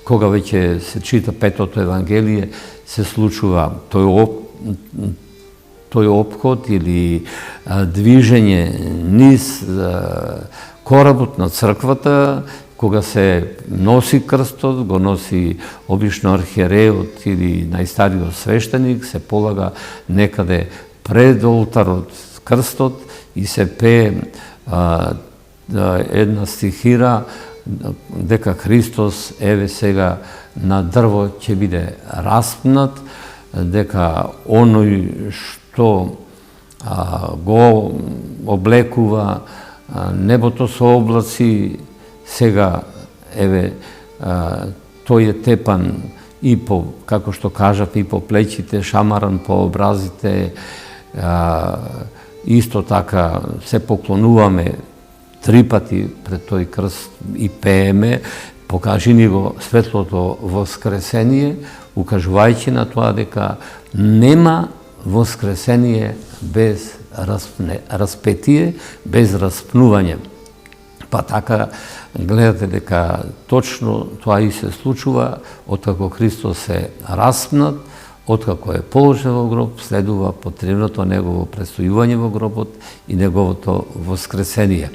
кога веќе се чита петото Евангелие, се случува тој опход или движење низ коработ на црквата, кога се носи крстот, го носи обично архиереот или најстариот свештеник, се полага некаде пред олтарот крстот и се пее една стихира дека Христос еве сега на дрво ќе биде распнат, дека оној што го облекува небото со облаци, сега еве тој е тепан и по, како што кажав, и по плечите, шамаран по образите, исто така се поклонуваме 3 пати пред тој крст и пееме, покажи ни го светлото воскресение, укажувајќи на тоа дека нема воскресение без распетие, без распнување. Па така гледате дека точно тоа и се случува, откако Христос се распнат, откако е положен во гроб, следува потребното негово престојување во гробот и неговото воскресение.